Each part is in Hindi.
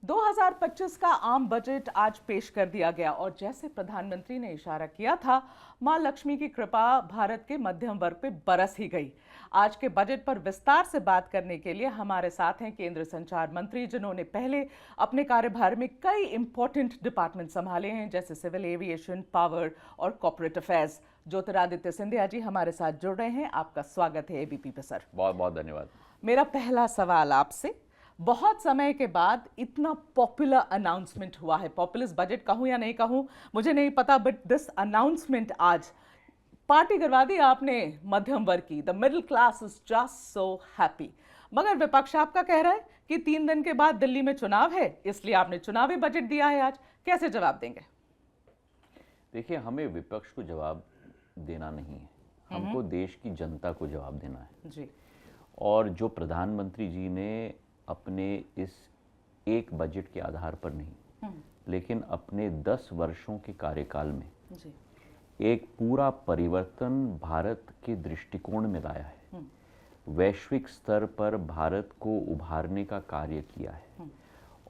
2025 का आम बजट आज पेश कर दिया गया और जैसे प्रधानमंत्री ने इशारा किया था, मां लक्ष्मी की कृपा भारत के मध्यम वर्ग पे बरस ही गई। आज के बजट पर विस्तार से बात करने के लिए हमारे साथ हैं केंद्र संचार मंत्री, जिन्होंने पहले अपने कार्यभार में कई इंपॉर्टेंट डिपार्टमेंट संभाले हैं, जैसे सिविल एविएशन, पावर और कॉर्पोरेट अफेयर्स। ज्योतिरादित्य सिंधिया जी हमारे साथ जुड़ रहे हैं। आपका स्वागत है एबीपी पे सर। बहुत बहुत धन्यवाद। मेरा पहला सवाल आपसे, बहुत समय के बाद इतना पॉपुलर अनाउंसमेंट हुआ है, पॉपुलर बजट कहूं या नहीं कहूं मुझे नहीं पता, बट दिस अनाउंसमेंट आज पार्टी करवा दी आपने मध्यम वर्ग की। The middle class is just so happy. मगर विपक्ष आपका कह रहा है कि 3 दिन के बाद दिल्ली में चुनाव है, इसलिए आपने चुनावी बजट दिया है आज। कैसे जवाब देंगे? देखिए, हमें विपक्ष को जवाब देना नहीं है, हमको देश की जनता को जवाब देना है जी। और जो प्रधानमंत्री जी ने अपने इस एक बजट के आधार पर नहीं, लेकिन अपने 10 वर्षों के कार्यकाल में जी। एक पूरा परिवर्तन भारत के दृष्टिकोण में लाया है, वैश्विक स्तर पर भारत को उभारने का कार्य किया है।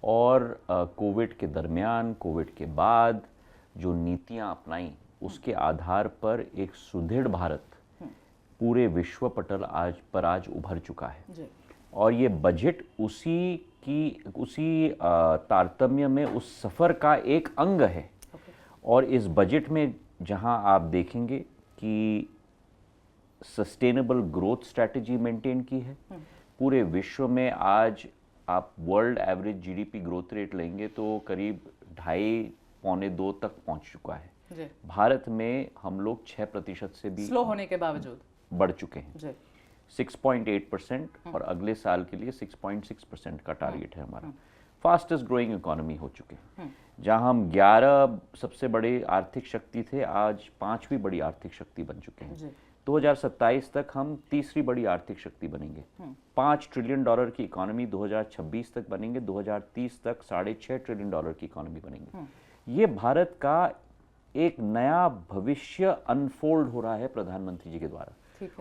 और कोविड के दरमियान, कोविड के बाद जो नीतियां अपनाई, उसके आधार पर एक सुदृढ़ भारत पूरे विश्व पटल आज उभर चुका है जी। और ये बजट उसी तारतम्य में उस सफर का एक अंग है। और इस बजट में जहां आप देखेंगे कि सस्टेनेबल ग्रोथ स्ट्रैटेजी मेंटेन की है, पूरे विश्व में आज आप world average GDP growth rate लेंगे तो करीब 2.5-2 तक पहुंच चुका है। जी। भारत में हम लोग 6% से भी स्लो होने के बावजूद बढ़ चुके हैं। जी। 6.8% और अगले साल के लिए 6.6% का टारगेट है हमारा। फास्टेस्ट ग्रोइंग इकोनॉमी हो चुके हैं। जहां हम 11 सबसे बड़े आर्थिक शक्ति थे, आज 5वीं बड़ी आर्थिक शक्ति बन चुके हैं। 2027 तक हम तीसरी बड़ी आर्थिक शक्ति बनेंगे। $5 ट्रिलियन की इकोनॉमी 2026 तक बनेंगे, 2030 तक $6.5 ट्रिलियन की इकोनॉमी बनेंगे। ये भारत का एक नया भविष्य अनफोल्ड हो रहा है प्रधानमंत्री जी के द्वारा।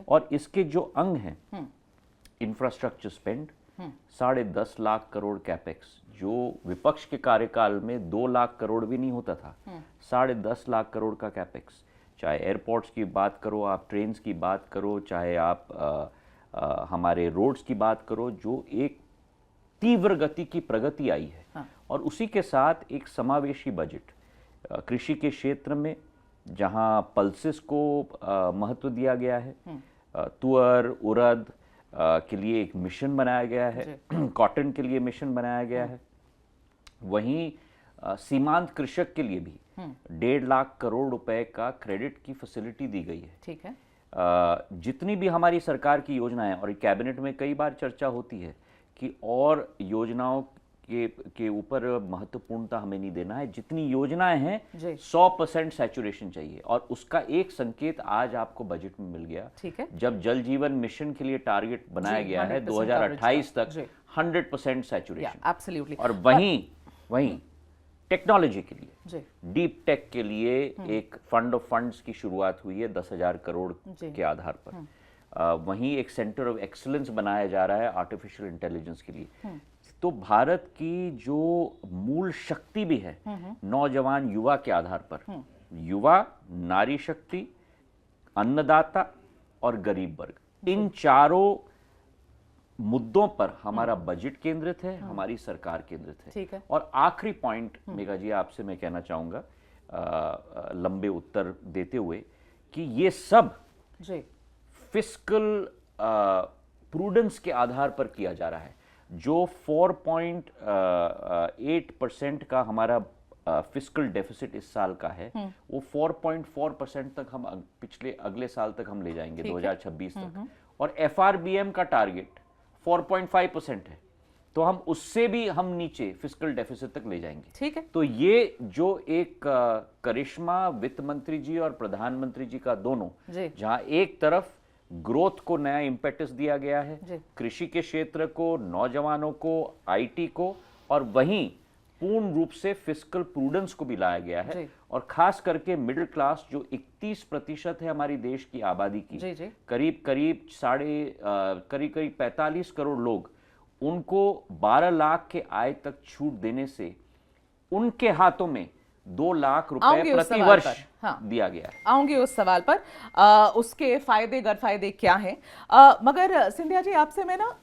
और इसके जो अंग हैं, infrastructure spend, 10.5 lakh crore capex, जो विपक्ष के कार्यकाल में 2 लाख करोड़ भी नहीं होता था, 10.5 लाख करोड़ का कैपेक्स। चाहे एयरपोर्ट्स की बात करो, आप ट्रेन्स की बात करो, चाहे आप हमारे रोड्स की बात करो, जो एक तीव्र गति की प्रगति आई है। और उसी के साथ एक समावेशी बजट कृषि के क्षेत्र में, जहां पल्सेस को महत्व दिया गया है, तुअर, उड़द के लिए एक मिशन बनाया गया है, कॉटन के लिए मिशन बनाया गया है। वहीं सीमांत कृषक के लिए भी 1.5 लाख करोड़ रुपए का क्रेडिट की फैसिलिटी दी गई है। ठीक है। जितनी भी हमारी सरकार की योजनाएं, और कैबिनेट में कई बार चर्चा होती है कि और योजनाओं के ऊपर महत्वपूर्णता हमें नहीं देना है, जितनी योजनाएं हैं 100% सैचुरेशन चाहिए। और उसका एक संकेत आज आपको बजट में मिल गया। ठीक है। जब जल जीवन मिशन के लिए टारगेट बनाया गया है 2028 तक 100% सैचुरेशन। एब्सोल्युटली। और वहीं टेक्नोलॉजी के लिए, डीप टेक के लिए एक फंड ऑफ फंड्स की शुरुआत हुई है 10,000 करोड़ के आधार पर। वहीं एक सेंटर ऑफ एक्सीलेंस बनाया जा रहा है आर्टिफिशियल इंटेलिजेंस के लिए। तो भारत की जो मूल शक्ति भी है नौजवान युवा के आधार पर, युवा, नारी शक्ति, अन्नदाता और गरीब वर्ग, इन चारों मुद्दों पर हमारा बजट केंद्रित है, हमारी सरकार केंद्रित है। ठीक है। और आखिरी पॉइंट मेघा जी आपसे मैं कहना चाहूंगा, लंबे उत्तर देते हुए, कि ये सब फिस्कल प्रूडेंस के आधार पर किया जा रहा है। जो 4.8% का हमारा फिस्कल डेफिसिट इस साल का है, वो 4.4% तक हम अगले साल तक हम ले जाएंगे 2026 तक। और एफआरबीएम का टारगेट 4.5% है, तो हम उससे भी हम नीचे फिस्कल डेफिसिट तक ले जाएंगे। ठीक है। तो ये जो एक करिश्मा वित्त मंत्री जी और प्रधानमंत्री जी का दोनों, जहां एक तरफ ग्रोथ को नया इंपेटस दिया गया है, कृषि के क्षेत्र को, नौजवानों को, आईटी को, और वहीं पूर्ण रूप से फिस्कल प्रूडेंस को भी लाया गया है। और खास करके मिडिल क्लास जो 31% है हमारी देश की आबादी की, करीब 45 करोड़ लोग उनको 12 लाख के आय तक छूट देने से उनके हाथों में 2 लाख आऊंगी रुपए उस प्रति सवाल वर्ष पर। हाँ। दिया गया है। आऊंगी उस सवाल पर। उसके फायदे गैरफायदे क्या हैं। मगर सिंधिया जी, आपसे मैं ना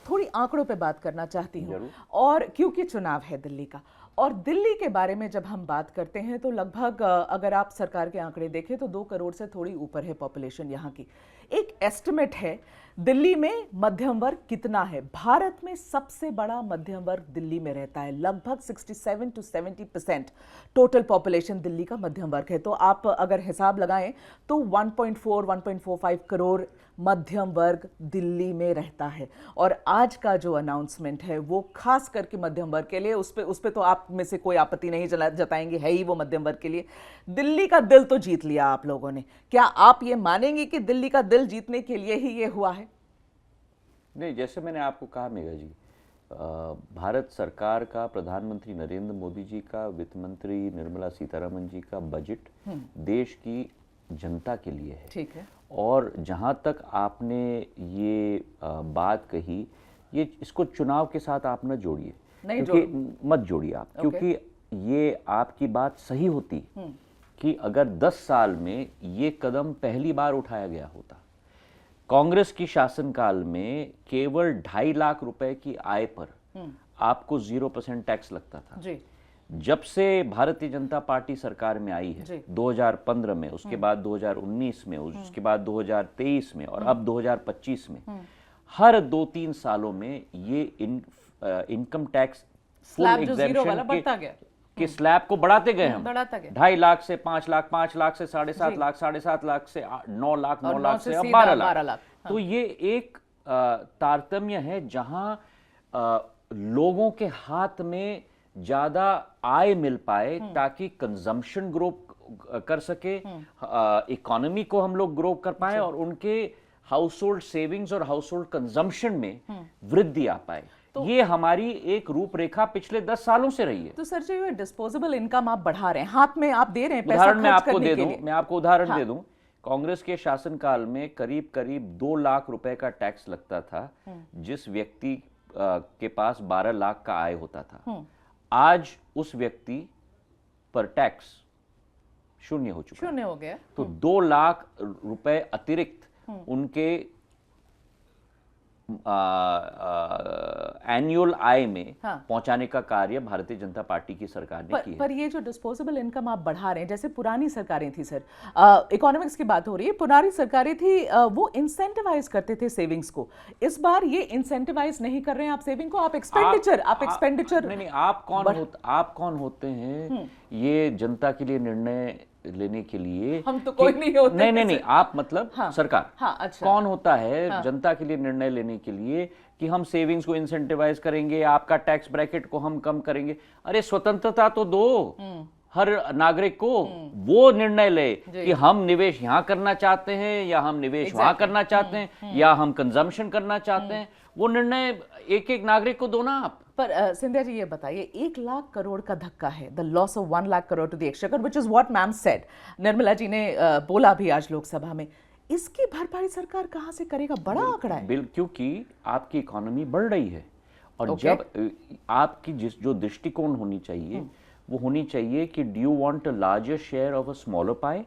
थोड़ी आंकड़ों पे बात करना चाहती हूँ, जरूर। और क्योंकि चुनाव है दिल्ली का, और दिल्ली के बारे में जब हम बात करते हैं तो लगभग अगर आप सरकार के आंकड़े देखें तो 2 करोड़ से थोड़ी ऊपर है पॉपुलेशन यहाँ की। एक एस्टिमेट है दिल्ली में मध्यम वर्ग कितना है। भारत में सबसे बड़ा मध्यम वर्ग दिल्ली में रहता है, लगभग 67 to 70% टोटल पॉपुलेशन दिल्ली का मध्यम वर्ग है। तो आप अगर हिसाब लगाएं तो 1.45 करोड़ मध्यम वर्ग दिल्ली में रहता है। और आज का जो अनाउंसमेंट है वो खास करके मध्यम वर्ग के लिए, उस पे तो आप में से कोई आपत्ति नहीं जताएंगे, है ही वो मध्यम वर्ग के लिए। दिल्ली का दिल तो जीत लिया आप लोगों ने। क्या आप ये मानेंगे कि दिल्ली का दिल जीतने के लिए ही ये हुआ है? नहीं, जैसे मैंने आपको कहा मेघा जी, भारत सरकार का, प्रधानमंत्री नरेंद्र मोदी जी का, वित्त मंत्री निर्मला सीतारमण जी का बजट देश की जनता के लिए है। ठीक है। और जहां तक आपने ये बात कही, ये इसको चुनाव के साथ आप न जोड़िए, क्योंकि मत जोड़िए आप, क्योंकि ये आपकी बात सही होती कि अगर 10 साल में ये कदम पहली बार उठाया गया होता। कांग्रेस की शासनकाल में केवल 2.5 लाख रुपए की आय पर आपको 0% टैक्स लगता था जी। जब से भारतीय जनता पार्टी सरकार में आई है 2015 में, उसके बाद 2019 में, उसके बाद 2023 में और अब 2025 में, हर 2-3 सालों में ये इनकम टैक्स स्लैब जो जीरो वाला बढ़ता गया कि स्लैब को बढ़ाते गए हम, बढ़ाता गया। 2.5 लाख से 5 लाख, 5 लाख से 7.5 लाख, 7.5 लाख से 9 लाख, 9 लाख से अब 12 लाख। तो ये एक तारतम्य है जहां लोगों के हाथ में ज्यादा आय मिल पाए ताकि कंजम्पशन ग्रो कर सके, इकोनॉमी को हम लोग ग्रो कर पाए और उनके हाउस होल्ड सेविंग्स और हाउस होल्ड कंजम्पशन में वृद्धि आ पाए। तो ये हमारी एक रूपरेखा पिछले 10 सालों से रही है। तो सर जी, डिस्पोजेबल इनकम आप बढ़ा रहे हैं, हाथ में आप दे रहे हैं पैसा खर्च करने के लिए। मैं आपको उदाहरण दे दूं। कांग्रेस के शासनकाल में करीब करीब 2 लाख रुपए का टैक्स लगता था जिस व्यक्ति के पास 12 लाख का आय होता था। आज उस व्यक्ति पर टैक्स शून्य हो चुका है, शून्य हो गया। तो 2 लाख रुपए अतिरिक्त उनके एनुअल आय में पहुंचाने का कार्य भारतीय जनता पार्टी की सरकार ने किया। पर ये जो डिस्पोजेबल इनकम आप बढ़ा रहे हैं, जैसे पुरानी सरकारें थी सर, इकोनॉमिक्स की बात हो रही है, पुरानी सरकारें थी वो इंसेंटिवाइज करते थे सेविंग्स को। इस बार ये इंसेंटिवाइज नहीं कर रहे हैं आप सेविंग को, आप एक्सपेंडिचर नहीं, आप कौन होते हैं ये जनता के लिए निर्णय लेने के लिए? हम तो कोई नहीं होते। नहीं, आप मतलब सरकार। अच्छा। कौन होता है जनता के लिए निर्णय लेने के लिए कि हम सेविंग्स को इंसेंटिवाइज करेंगे, आपका टैक्स ब्रैकेट को हम कम करेंगे? अरे स्वतंत्रता तो दो हर नागरिक को, वो निर्णय ले कि हम निवेश यहां करना चाहते हैं या हम निवेश वहां करना चाहते हैं या हम कंजम्पशन करना चाहते हैं। वो निर्णय एक एक नागरिक को दो ना आप। पर सिंधिया जी, ये बताइए, 1 लाख करोड़ का धक्का है, the loss of 1 lakh crore to the exchequer, which is what ma'am said, Nirmala ji ने बोला भी आज लोकसभा में। इसकी भरपाई सरकार कहां से करेगा? बड़ा आंकड़ा है। क्योंकि आपकी इकोनॉमी बढ़ रही है और जब आपकी जो दृष्टिकोण होनी चाहिए वो होनी चाहिए कि do you want a larger share of a smaller pie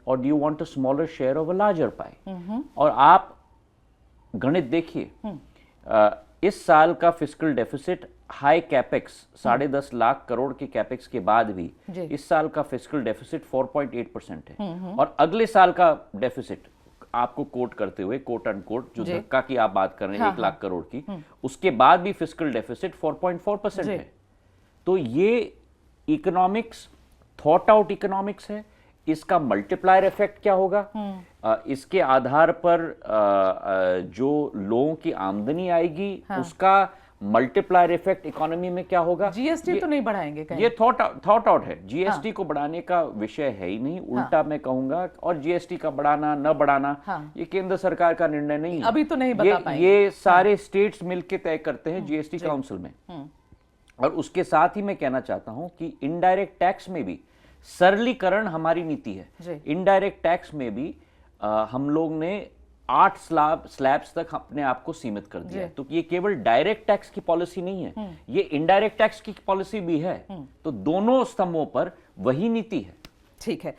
और do you want a smaller share of a larger pie. और आप गणित देखिए, इस साल का fiscal deficit high capex 10.5 lakh crore के कैपेक्स के बाद भी इस साल का फिस्कल डेफिसिट 4.8% है। और अगले साल का डेफिसिट आपको कोट करते हुए, कोट अनकोट, जो धक्का की आप बात कर रहे हैं 1 लाख करोड़ की, उसके बाद भी फिस्कल डेफिसिट 4.4% है। तो ये इकोनॉमिक्स, थॉट आउट इकोनॉमिक्स है। इसका मल्टीप्लायर इफेक्ट क्या होगा? इसके आधार पर जो लोगों की आमदनी आएगी उसका मल्टीप्लायर इफेक्ट इकोनॉमी में क्या होगा? जीएसटी तो नहीं बढ़ाएंगे कहीं? ये थॉट आउट है। जीएसटी को बढ़ाने का विषय है ही नहीं, उल्टा मैं कहूंगा। और जीएसटी का बढ़ाना न बढ़ाना ये केंद्र सरकार का निर्णय नहीं है, अभी तो नहीं बता पाएंगे। ये सारे स्टेट्स मिलकर तय करते हैं जीएसटी काउंसिल में। और उसके साथ ही मैं कहना चाहता हूं कि इनडायरेक्ट टैक्स में भी सरलीकरण हमारी नीति है। इनडायरेक्ट टैक्स में भी हम लोग ने 8 स्लैब्स तक अपने आप को सीमित कर दिया है। तो ये केवल डायरेक्ट टैक्स की पॉलिसी नहीं है, ये इनडायरेक्ट टैक्स की पॉलिसी भी है। तो दोनों स्तंभों पर वही नीति है। ठीक है।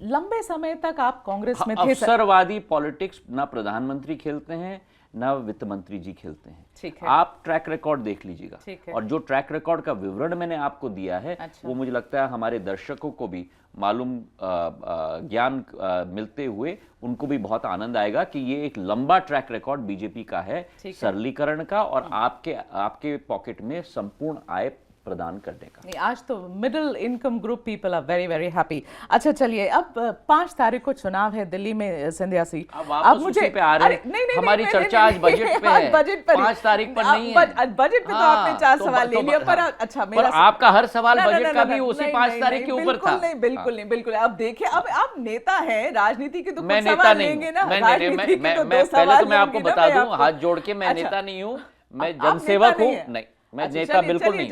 लंबे समय तक आप कांग्रेस में थे। अवसरवादी पॉलिटिक्स ना प्रधानमंत्री खेलते हैं ना वित्त मंत्री जी खेलते हैं। ठीक है। आप ट्रैक रिकॉर्ड देख लीजिएगा। ठीक है। और जो ट्रैक रिकॉर्ड का विवरण मैंने आपको दिया है, अच्छा। वो मुझे लगता है हमारे दर्शकों को भी मालूम ज्ञान मिलते हुए उनको भी बहुत आनंद आएगा कि ये एक लंबा ट्रैक रिकॉर्ड बीजेपी का है सरलीकरण का और आपके पॉकेट में संपूर्ण आय प्रदान करने का। नहीं, आज तो middle income group people are very very happy. अच्छा चलिए, अब 5 तारीख को चुनाव है दिल्ली में सिंधिया सीट। अब मुझे पे आ रहे हैं। हमारी चर्चा आज बजट पे है, बजट पर 5 तारीख पर नहीं है। बजट पे तो आपने 4 सवाल ले लिया, पर अच्छा मेरा आपका हर सवाल बजट का भी उसी 5 तारीख के ऊपर था। नहीं, बिल्कुल नहीं, बिल्कुल। अब देखिए, अब आप नेता हैं, राजनीति की तो मैं कुछ नेता सवाल नहीं लेंगे ना। मैं पहले तो मैं आपको बता दूं, हाथ जोड़ के मैं नेता नहीं हूं, मैं जनसेवक हूं। नहीं, मैं नेता बिल्कुल नहीं,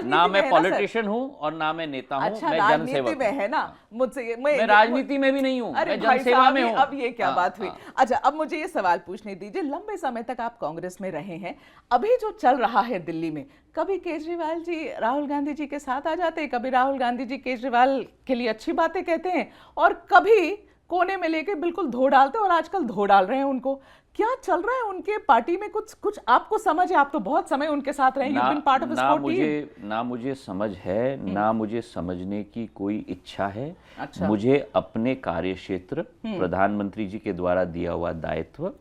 ना मैं पॉलिटिशियन हूं और ना मैं नेता हूं। अच्छा, मैं राजनीति में है ना। मुझसे मैं राजनीति में भी नहीं हूं, मैं जनसेवा में हूं। अब ये क्या बात हुई? अच्छा, अब मुझे ये सवाल पूछने दीजिए, लंबे समय तक आप कांग्रेस में रहे हैं, अभी जो चल रहा है दिल्ली में, कभी केजरीवाल जी राहुल गांधी जी के साथ आ जाते हैं, कभी राहुल गांधी जी केजरीवाल के लिए अच्छी बातें कहते हैं, और कभी कोने में लेके बिल्कुल धो डालते हैं, और आजकल धो डाल रहे हैं उनको। क्या चल रहा है उनके पार्टी में? कुछ आपको समझ है? आप तो बहुत समय उनके साथ रहे, you've been part of his core team। ना मुझे समझ है, ना मुझे समझने की कोई इच्छा है। अच्छा। मुझे अपने कार्यक्षेत्र, प्रधानमंत्री जी के द्वारा दिया हुआ दायित्व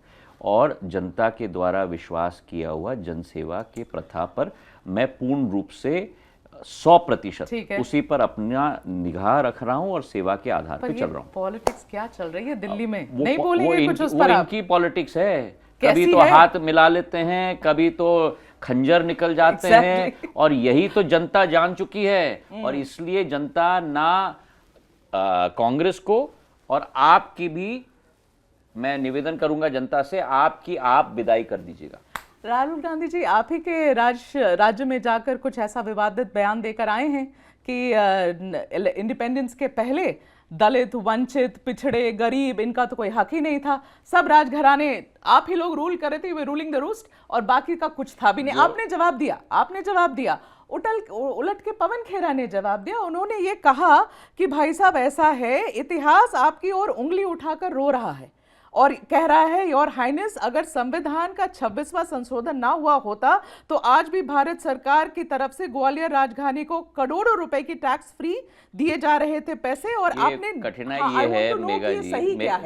और जनता के द्वारा विश्वास किया हुआ जनसेवा के प्रथा पर मैं पूर्ण रूप से 100% उसी पर अपना निगाह रख रहा हूं और सेवा के आधार पर चल रहा हूं। पॉलिटिक्स क्या चल रही है दिल्ली में? नहीं बोलेंगे कुछ उस पर? इनकी पॉलिटिक्स है। कभी तो हाथ मिला लेते हैं, कभी तो खंजर निकल जाते हैं, और यही तो जनता जान चुकी है। और इसलिए जनता ना कांग्रेस को, और आपकी भी मैं निवेदन करूंगा जनता से, आप विदाई कर दीजिएगा। राहुल गांधी जी आप ही के राज्य में जाकर कुछ ऐसा विवादित बयान देकर आए हैं कि इंडिपेंडेंस के पहले दलित, वंचित, पिछड़े, गरीब, इनका तो कोई हक ही नहीं था, सब राजघराने आप ही लोग रूल कर रहे थे, वे रूलिंग द रूस्ट, और बाकी का कुछ था भी नहीं। आपने जवाब दिया। उलट के पवन खेरा ने जवाब दिया। उन्होंने ये कहा कि भाई साहब ऐसा है, इतिहास आपकी ओर उंगली उठाकर रो रहा है, और कह रहा है योर हाइनेस, अगर संविधान का 26वां संशोधन ना हुआ होता तो आज भी भारत सरकार की तरफ से ग्वालियर राजधानी को करोड़ों रुपए की टैक्स फ्री दिए जा रहे थे पैसे, और आपने कठिनाई ये है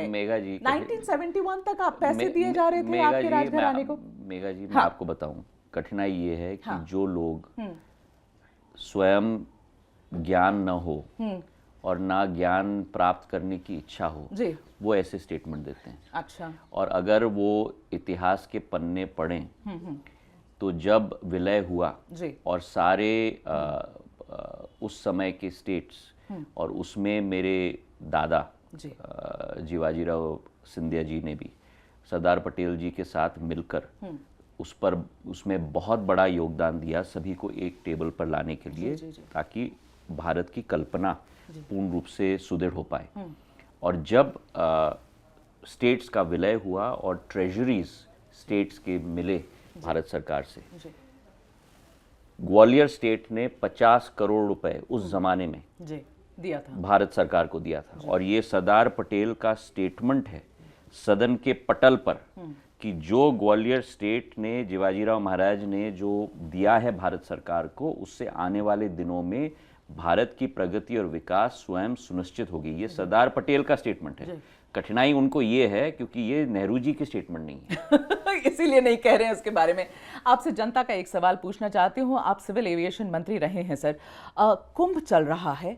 मेघा जी 1971 तक आप पैसे दिए जा रहे थे आपके राजघराने को। मेघा जी, मैं आपको बताऊं, कठिनाई ये है कि जो लोग स्वयं ज्ञान न हो और ना ज्ञान प्राप्त करने की इच्छा हो जी, वो ऐसे स्टेटमेंट देते हैं। अच्छा। और अगर वो इतिहास के पन्ने पढ़ें तो जब विलय हुआ जी, और सारे उस समय के स्टेट्स, और उसमें मेरे दादा जीवाजीराव सिंधिया जी ने भी सरदार पटेल जी के साथ मिलकर उसमें बहुत बड़ा योगदान दिया, सभी को एक टेबल पर लाने के लिए, ताकि भारत की कल्पना पूर्ण रूप से सुदृढ़ हो पाए। और जब स्टेट्स का विलय हुआ और ट्रेजरीज स्टेट्स के मिले भारत सरकार से, ग्वालियर स्टेट ने 50 करोड़ रुपए उस जमाने में दिया था, भारत सरकार को दिया था। और ये सरदार पटेल का स्टेटमेंट है सदन के पटल पर कि जो ग्वालियर स्टेट ने, शिवाजीराव महाराज ने जो दिया है भारत सरकार को, उससे आने वाले दिनों में भारत की प्रगति और विकास स्वयं सुनिश्चित होगी। ये सरदार पटेल का स्टेटमेंट है। कठिनाई उनको ये है क्योंकि ये नेहरू जी की स्टेटमेंट नहीं है। इसीलिए नहीं कह रहे हैं उसके बारे में। आपसे जनता का एक सवाल पूछना चाहती हूँ। आप सिविल एविएशन मंत्री रहे हैं सर, कुंभ चल रहा है,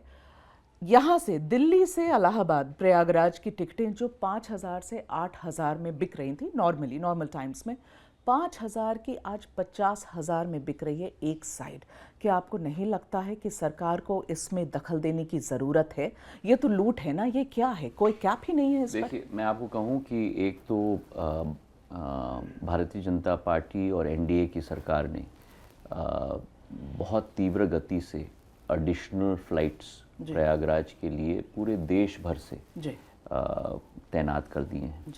यहाँ से दिल्ली से इलाहाबाद प्रयागराज की टिकटें जो 5,000 से 8,000 में बिक रही थी नॉर्मल टाइम्स में, 5,000 की आज 50,000 में बिक रही है एक साइड। क्या आपको नहीं लगता है कि सरकार को इसमें दखल देने की ज़रूरत है? ये तो लूट है ना, ये क्या है? कोई कैप ही नहीं है इस पर। देखिए, मैं आपको कहूँ कि एक तो भारतीय जनता पार्टी और एनडीए की सरकार ने बहुत तीव्र गति से एडिशनल फ्लाइट्स प्रयागराज के लिए पूरे देश भर से तैनात कर दिए हैं।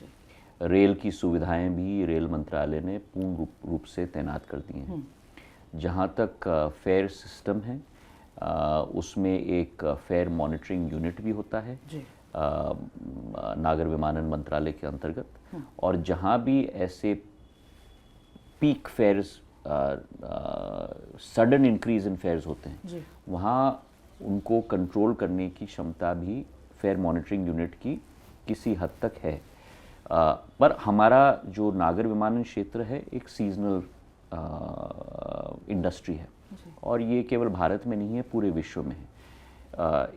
रेल की सुविधाएं भी रेल मंत्रालय ने पूर्ण रूप से तैनात कर दी हैं। जहाँ तक फेयर सिस्टम है, उसमें एक फेयर मॉनिटरिंग यूनिट भी होता है नागर विमानन मंत्रालय के अंतर्गत, और जहाँ भी ऐसे peak fares, sudden increase in fares होते हैं, वहाँ उनको कंट्रोल करने की क्षमता भी फेयर मॉनिटरिंग यूनिट की किसी हद तक है। पर हमारा जो नागर विमानन क्षेत्र है एक सीजनल इंडस्ट्री है, और ये केवल भारत में नहीं है, पूरे विश्व में है।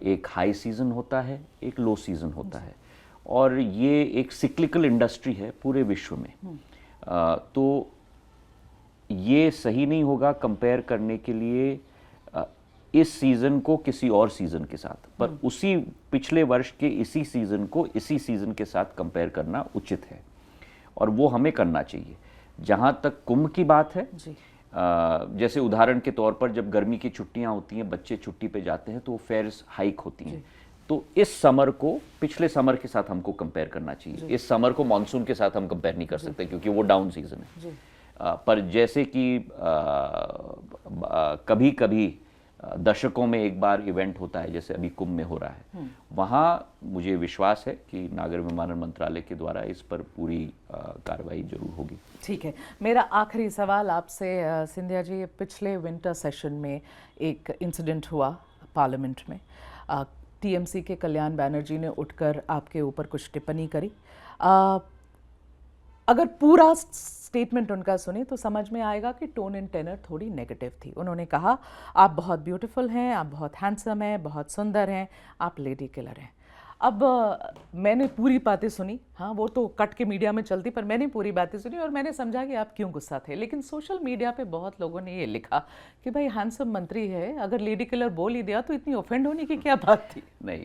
एक हाई सीज़न होता है, एक लो सीज़न होता है, और ये एक सिक्लिकल इंडस्ट्री है पूरे विश्व में। तो ये सही नहीं होगा कंपेयर करने के लिए इस सीज़न को किसी और सीज़न के साथ, पर उसी पिछले वर्ष के इसी सीज़न को इसी सीज़न के साथ कंपेयर करना उचित है, और वो हमें करना चाहिए। जहाँ तक कुंभ की बात है, जैसे उदाहरण के तौर पर जब गर्मी की छुट्टियाँ होती हैं, बच्चे छुट्टी पे जाते हैं, तो फेयर्स हाइक होती हैं। तो इस समर को पिछले समर के साथ हमको कंपेयर करना चाहिए। इस समर को मानसून के साथ हम कंपेयर नहीं कर सकते, क्योंकि वो डाउन सीजन है। पर जैसे कि कभी कभी दशकों में एक बार इवेंट होता है, जैसे अभी कुंभ में हो रहा है, वहाँ मुझे विश्वास है कि नागर विमानन मंत्रालय के द्वारा इस पर पूरी कार्रवाई जरूर होगी। ठीक है, मेरा आखिरी सवाल आपसे सिंधिया जी, पिछले विंटर सेशन में एक इंसिडेंट हुआ पार्लियामेंट में। टीएमसी के कल्याण बैनर्जी ने उठकर आपके ऊपर कुछ टिप्पणी करी। अगर पूरा स्टेटमेंट उनका सुने तो समझ में आएगा कि टोन एंड टेनर थोड़ी नेगेटिव थी। उन्होंने कहा, आप बहुत ब्यूटीफुल हैं, आप बहुत हैंडसम हैं, बहुत सुंदर हैं, आप लेडी किलर हैं। अब मैंने पूरी बातें सुनी, हाँ वो तो कट के मीडिया में चलती, पर मैंने पूरी बातें सुनी और मैंने समझा कि आप क्यों गुस्सा थे। लेकिन सोशल मीडिया पे बहुत लोगों ने ये लिखा कि भाई हैंडसम मंत्री है, अगर लेडी किलर बोल ही दिया तो इतनी ऑफेंड होने की क्या बात थी। नहीं,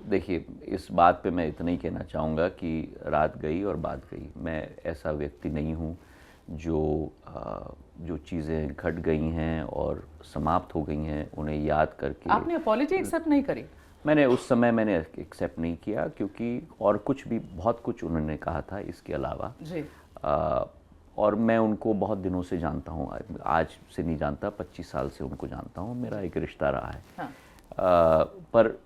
देखिए, इस बात पे मैं इतना ही कहना चाहूँगा कि रात गई और बात गई। मैं ऐसा व्यक्ति नहीं हूँ जो चीज़ें घट गई हैं और समाप्त हो गई हैं उन्हें याद करके। आपने अपॉलॉजी एक्सेप्ट नहीं करी? मैंने उस समय एक्सेप्ट नहीं किया, क्योंकि और कुछ भी बहुत कुछ उन्होंने कहा था इसके अलावा जी। और मैं उनको बहुत दिनों से जानता हूँ, आज से नहीं जानता, 25 साल से उनको जानता हूँ, मेरा एक रिश्ता रहा है। हाँ। पर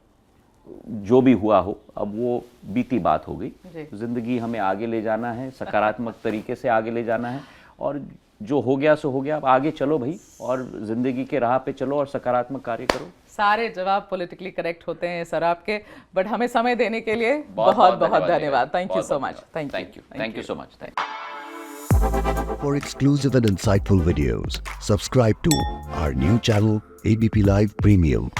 जो भी हुआ हो, अब वो बीती बात हो गई। जिंदगी हमें आगे ले जाना है, सकारात्मक तरीके से आगे ले जाना है, और जो हो गया सो हो गया। अब आगे चलो भाई, और जिंदगी के राह पे चलो और सकारात्मक कार्य करो। सारे जवाब पॉलिटिकली करेक्ट होते हैं सर आपके, बट हमें समय देने के लिए बहुत बहुत धन्यवाद। Thank you so much. Thank you so much. For exclusive and insightful videos, subscribe to our new channel ABP Live Premium.